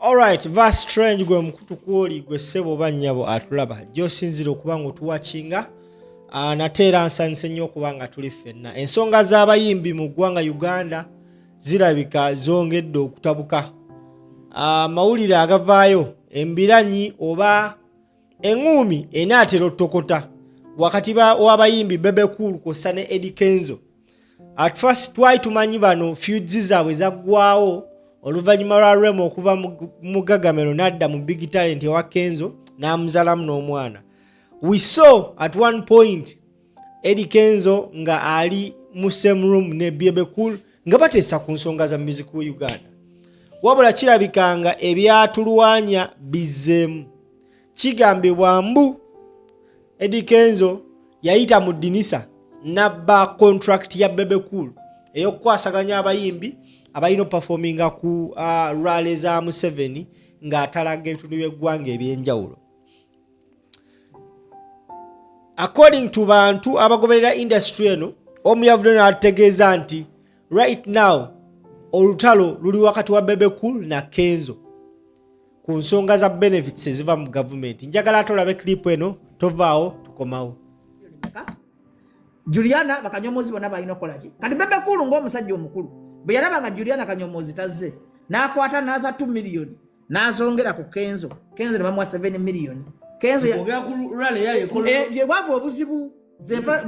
Alright, verse strange gwe mkutu kwoli gwe sebo bannyabo atulaba. Josinzira okuba nga otuwakinga. Nateera nsanise nnyo okuba nga tuli ffenna. Ensonga z'abayimbi mu ggwanga Uganda zirabika zongedde okutabuka. Mawulire agavaayo embiranyi oba eŋŋuumi enaatera otokota wakati w'abayimbi Bebe Cool kw'ossa ne Eddie Kenzo. At first twali tumanyi bano feuds zaabwe zaggwawo oluvannyuma lwa Remo okuva mu gagamero n'adda mu Big Talent ewa Kenzo n'amuzalamu n'omwana. We saw at one point Eddie Kenzo nga ali mu same room ne Bebe Cool nga bateesa ku nsonga za music wa Uganda. Wabula kirabikanga ebyatulwanya bizzeemu. Kigambibwa mbu Eddie Kenzo yayita mu ddinisa n'abba contract ya Bebe Cool ey'okukwasaganya abayimbi abalina performinga ku rally za Museveni ng'atalaga ebitundu by'eggwanga eby'enjawulo. According to bantu abagoberera industry eno, omu yavudde n'ategeeza nti right now olutalo luli wakati wa Bebe Cool na Kenzo ku nsonga za benefits eziva mu gavumenti. Njagala tolabe clip eno tovaawo tukomawo. Juliana bakanyomozi bonna balina okolaki kati Bebe Cool ng'omusajja omukulu bwe yalaba nga Juliana kanyomozi tazze n'akwata n'aza 2 million n'azongera ku Kenzo ne bamuwa 7 million. Kenzo ye bwava obuzibu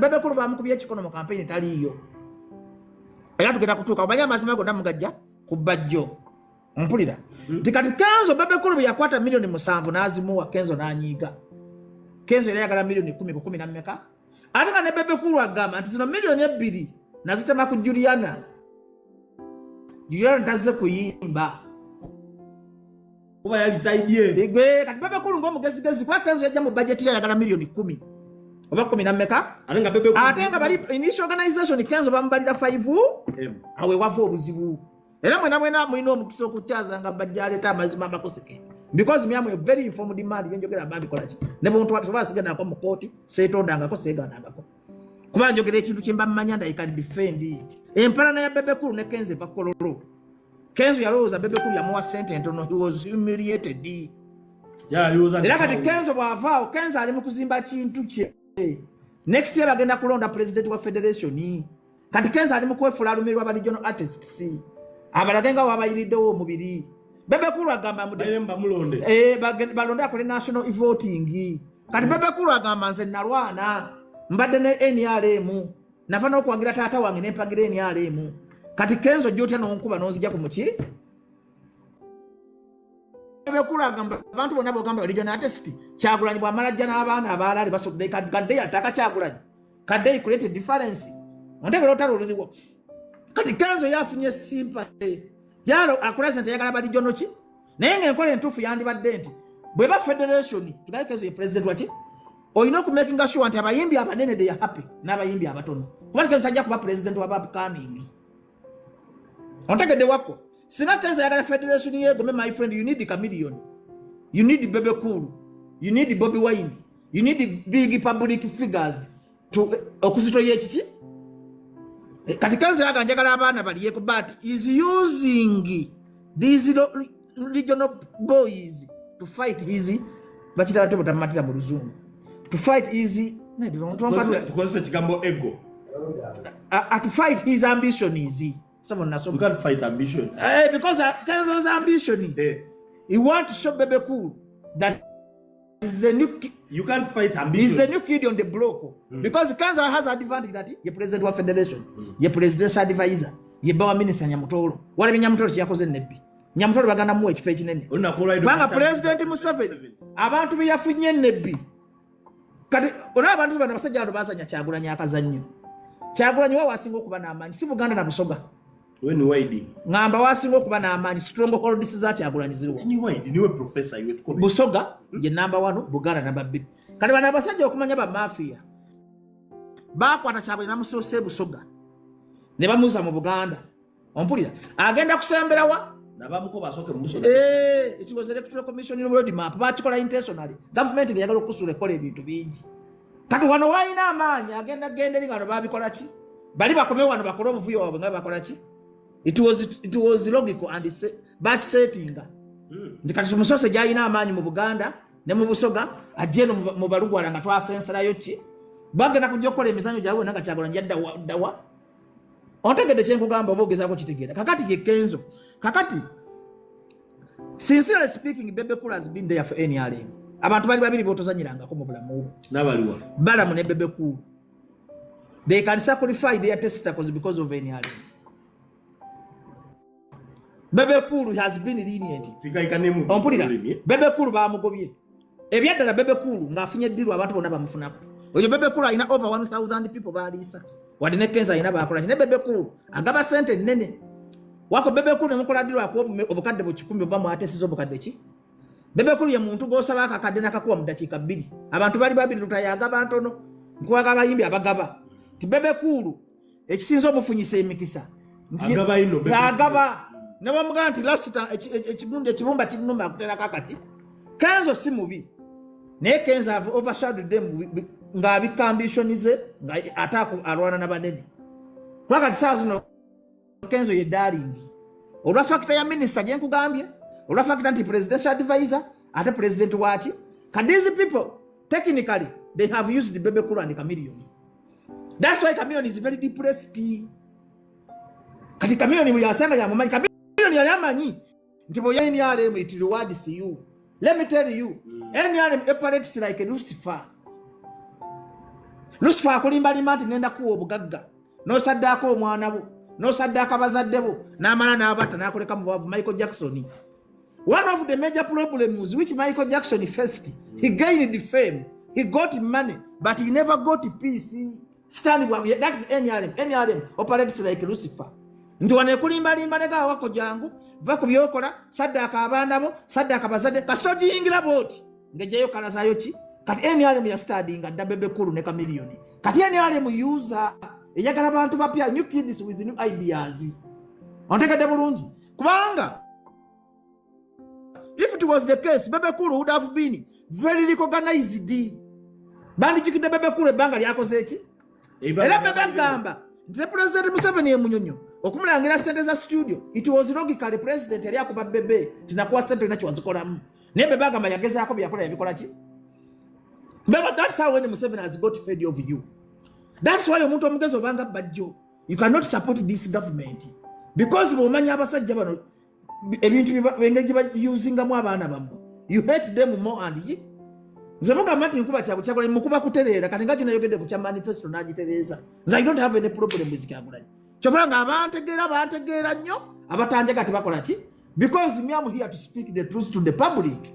Bebe Cool bamukubye ekikono mu campaign taliiyo era tugenda kutuuka omanyi amazima gonna mugajja ku bajjo mpulira nti kati Kenzo Bebe Cool bwe yakwata million 7 n'azimuwa Kenzo n'anyiiga. Kenzo yali ayagala million 10 ku 10 na mmeka ate nga ne Bebe Cool agamba nti zino million 2 nazitema ku Juliana tazze kuyimba kuba yali taidye igwe kati Bebe Cool ng'omugezigezi kwa Kenzo yajja mu budget yayagala million 10 oba 10 na mmeka ate nga bali initial organization Kenzo bamubalira 5 awe wava obuzibu era mwena mulina omukisa okukyaza nga bajja aleeta amazima amakusike because myamu very informed demand byenjogera babikolaki ne bontu watu basigana mu kooti seetondangako seeganangako kuba njogera ekintu kye mbamanya ndayika defend it. Empalana ya Bebe Cool ne Kenzo bakololo. Kenzo yalowooza Bebe Cool yamuwa sente ntono, he was humiliated. Era kati Kenzo bw'avaawo, Kenzo ali mu kuzimba kintu kye. Next year bagenda kulonda president wa federation. Kati Kenzo ali mu kwefuula alumirwa ba regional artists. Abalage nga wabayiriddewo omubiri. Bebe Cool agamba mulonde. Balonde akole national voting. Kati Bebe Cool agamba nze nalwana. Mbadde ne NRM. Nafa n'okwagira taata wange ne mpagira NRM. Kati Kenzo gyotya n'onkuba n'onzija ku muki. Bebe Cool agamba abantu bonna bogamba regional artist. Kyagulanyi bw'amala ajja n'abaana abalali basudde kadde yataka Kyagulanyi. Kadde create difference. Ontegera otalo liriwo. Kati Kenzo yafunye sympathy. Yalo apresent yagala ba regional ki. Naye ng'enkola entuufu yandibadde nti bwe ba federation tugaye Kenzo ye president waki. Oyina okumakinga sure nti abayimbi abanene they are happy n'abayimbi abatono. Kuba Kenzo ajja kuba president wa upcoming. Ontegedde wako. Singa Kenzo yagala federation yegome, my friend, you need the chameleon. You need Bebe Cool. You need Bobby Wine. You need big public figures to okusito yekiki. Kati Kenzo yaganjagala abaana baliyeko, but is using these regional boys to fight his bakita batebo tamatira mu luzungu. To fight his tukozesa kigambo ego. To fight his ambition is someone naso. You can't fight ambition. Because Kenzo's ambition. He want to show Bebe Cool that is the new. You can't fight ambition. He's the new kid on the block. Because Kenzo has advantage that ye president of federation, ye presidential advisor, ye bawa minister Nyamutolo. Wale Nyamutolo kyakoze nebbi. Nyamutolo baganda mu ekifo ekinene. Banga president Museveni abantu be yafunye nebbi. Kati ona abantu bano basajja abo basanya Kyagulanyi akazannyo. Kyagulanyi wa wasinga okuba n'amaanyi si Buganda na Busoga. We ni Waidi. Ngamba wasinga okuba n'amaanyi strongholds za Kyagulanyi ziriwo. Ni Waidi niwe professor iwe tukobe. Busoga ye number 1, Buganda number 2. Kati bana basajja okumanya ba mafia. Bakwata Kyagulanyi namusose Busoga. Ne bamuza mu Buganda. Ompulira agenda kusembera wa nabamuko basoke mu Busoga. It was electoral commission road map. Bakikola intentionally. Government yagala okusula ekole ebintu bingi. Kati wano waina amaanyi agenda ngano babikola ki? Bali bakome wano bakola obuvuyo wabwe nga bakola ki? It was logical and batch setting. Ndi kati Musose gyalina amaanyi mu Buganda ne mu Busoga ajje no mu Balugwala nga twasenserayo ki bagenda kujja okukola emizanyo gyabwe nga Kyagulanyi yaddawa ontegedde kyenkugamba oba ogezaako kitegeera kakati ye Kenzo kakati sincerely speaking Bebe Cool has been there for NRM abantu bali babiri botozanyirangako mu bulamu n'abaliwa Balamu ne Bebe Cool they can sacrifice their testicles because of NRM. Bebe Cool has been lenient. Ompulira Bebe Cool bamugobye ebyaddala Bebe Cool ng'afunye ddiru abantu bonna bamufunako oyo Bebe Cool alina over 1000 people baliisa wadde ne Kenzo alina bakola ne Bebe Cool agaba sente nnene wako Bebe Cool nemukola ddiru obukadde bu 10 oba mwatesiza obukadde ki Bebe Cool ye muntu g'osaba akakadde n'akakuwa mu dakiika 2 abantu bali babiri tutayagaba ntono nkwaga abayimbi abagaba ti Bebe Cool ekisinza obufunyisa emikisa agaba ne bamugaa nti lasita ekibumba kinuma akuterako akati Kenzo si mubi naye Kenzo have overshadowed them ng'abika ambitionize nga ataaku alwana n'abanene kwakati saa zino Kenzo ye darling olwa factor ya minister gye nkugambye olwa factor nti presidential advisor ate president waki these people technically they have used the Bebe Cool and Chameleone. That's why Chameleone is very depressed. Kati Chameleone buli asanga ya mumanyi Chameleone yali amanyi nti boya NRM it rewards you. Let me tell you, NRM operates like a Lucifer. Lucifer akulimba limanti ngenda kuwa obugagga n'osaddaako omwana bo n'osaddaako bazadde bo n'amala n'abata n'akoleka mu bwavu Michael Jackson. One of the major problems which Michael Jackson faced, he gained the fame, he got money, but he never got peace. That's NRM. NRM operates like Lucifer. Nti wanekulimba limba nega wako jangu vako byokola sadaka abaana bo sadaka bazadde kasoji ingira boti ngejeyo kana zayo ki kati NRM ya studying nga Bebe Cool ne Chameleone kati NRM user eyagala bantu bapya new kids with new ideas ontegedde bulungi kubanga if it was the case Bebe Cool would have been very recognized bandi jikide Bebe Cool banga lyakoze ki era Bebe gamba nti President Museveni emunyonyo okumulangira sente za studio it was logical president yali akuba Bebe tinakuwa sente inacho wazikolamu ne Bebe agamba yagezaako byakola yabikola ki Bebe that's how when Museveni has got fed of you that's why omuntu omugezo banga bajjo you cannot support this government because bomanya abasajja bano ebintu bengeje ba using mu abaana bamu you hate them more and ye zemuga mati nkuba Kyagulanyi mukuba kuterera kati ngajo nayogedde ku kya manifesto najitereza I don't have any problem with Kyagulanyi kyofanga abantegeera nnyo abatanje kati bakola ki because me am here to speak the truth to the public.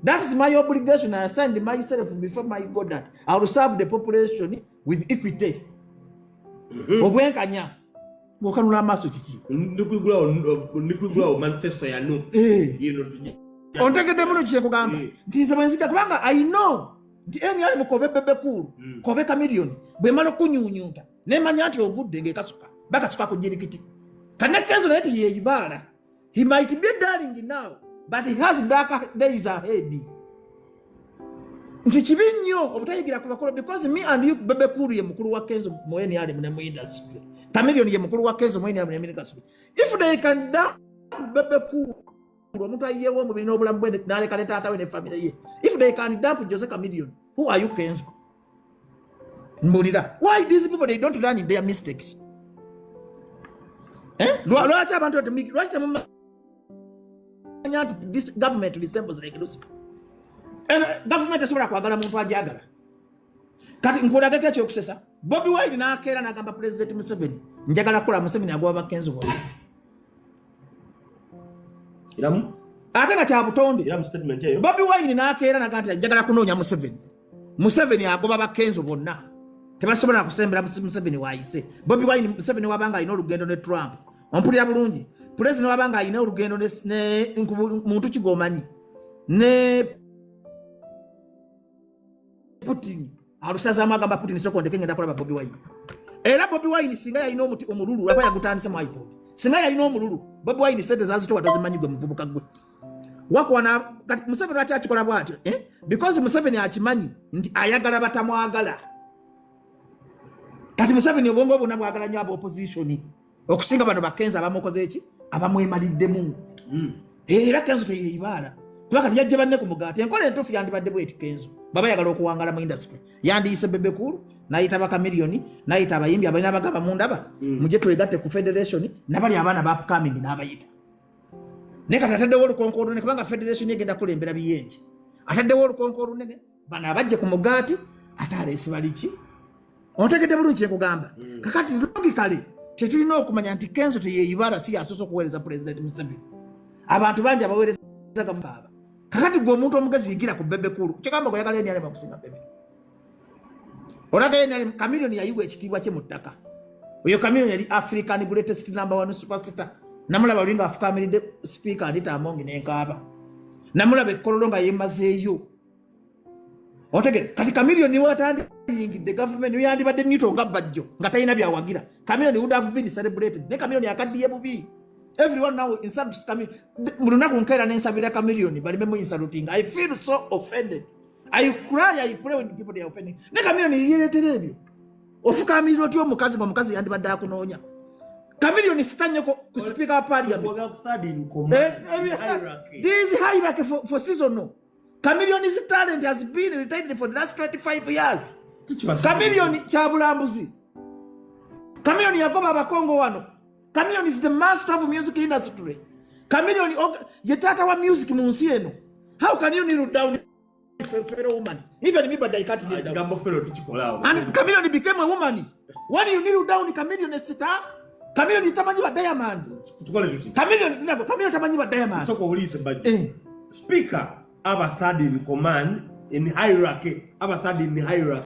That is my obligation. I assigned myself before my God that I will serve the population with equity. Obwenkanya ngokanula amaso kiki nikwigulawo manifesto ya no ontegedde muno kye kugamba nti nze bwenzika kubanga I know nti NRM mukobe Bebe Cool kobe Chameleone bwe malo kunyunyuta nemanya nti ogudde ngekasuka bakasuka ku jirikiti kana Kenzo naye yeyibala he might be darling now but he has darker days ahead nti kibinyo obutayigira kubakolo because me and you Bebe Cool ye mukuru wa Kenzo mu NRM ne mu industry Chameleone ye mukuru wa Kenzo mu NRM ne mu industry if they can da Bebe Cool omuntu ayewo mu bino obulamu bwe naleka ne taata we ne family ye if they can dump Jose Chameleone who are you Kenzo mbulira why these people they don't learn in their mistakes lwaki abantu lwaki temumanya nti this government resembles like Lucifer government esobola kwagala muntu ajagala kati nkulageko ekyokusesa Bobi Wine nakeera nagamba President Museveni njagala kukola Museveni agoba bakenzo bonna iramu ate nga kyabutonde iramu statement eyo Bobi Wine nakeera nagamba njagala kunoonya Museveni agoba bakenzo bonna tebasobola kusembera Museveni waayise Bobi Wine Museveni wabanga alina olugendo ne Trump ompulira bulungi President wabanga alina olugendo ne muntu kigomanyi ne Putin alusaza amagamba Putin soko ndeke ngenda kulaba Bobi Wine era Bobi Wine singa yalina omuti omululu aba yagutandise mu iPod singa yalina omululu Bobi Wine sente zazito watazimanyi gwe muvubuka gwe wakwana kati Museveni akikola bwatyo because Museveni akimanyi nti ayagala batamwagala kati Museveni obongo bonna bwagala nnyo aba opposition okusinga bano bakenza abamukoze eki abamwemaliddemu era Kenzo teyeyibala kuba kati yajja banne ku mugaati enkola entuufu yandibadde bweti Kenzo baba yagala okuwangala mu industry yandiyise Bebe Cool nayita Bakamiliyoni nayita abayimbi abalina bagamba mundaba mujje twegatte ku federation nabali abaana ba upcoming n'abayita ne kati ataddewo olukonko olunene kubanga federation egenda kulembera biyenje ataddewo olukonko olunene bano abajje ku mugaati ate aleesi baliki ontegedde bulungi kyekugamba kakati logically tetulina okumanya nti Kenzo teyeeyibala si yasoose okuweereza President Museveni abantu bangi abaweerezaga mukaaba kakati gwe omuntu omugezi yigira ku Bebe Cool kyegamba gweyagala yeniyalema okusinga Bebe olaga yeniyalema Chameleone yayiwa ekitiibwa kye mu ttaka oyo Chameleone yali African greatest number 1 superstar namulaba olinga afukaamiridde speaker Anita Among n'enkaaba namulaba ekkololo nga yemazeeyo otegere kati Chameleone watandiyingidde government yandibadde nito nga bajjo nga talina byawagira Chameleone would have been celebrated ne Chameleone yakaddiye bubi everyone now insults Chameleone muluna kunkaira n'ensabira Chameleone balime mu insulting I feel so offended I cry I pray when people they are offending ne Chameleone yeretere ebyo ofukaamirirwa otyo omukazi nga omukazi yandibadde akunoonya Chameleone sitanye ku speaker wa parliament this hierarchy for seasonal Chameleone's talent has been retained for the last 25 years. Chameleone kyabulambuzi. Chameleone yagoba abakongo wano. Chameleone is the master of music industry. Chameleone ye tata wa music mu nsi eno. How can you kneel down a fellow woman? Even me but I can't kneel down. And Chameleone became a woman. When you kneel down, Chameleone is star. Chameleone tamanyi ba Diamond. Chameleone tamanyi ba Diamond. Soko ulise baje. Speaker aba third in command in hierarchy aba third in hierarchy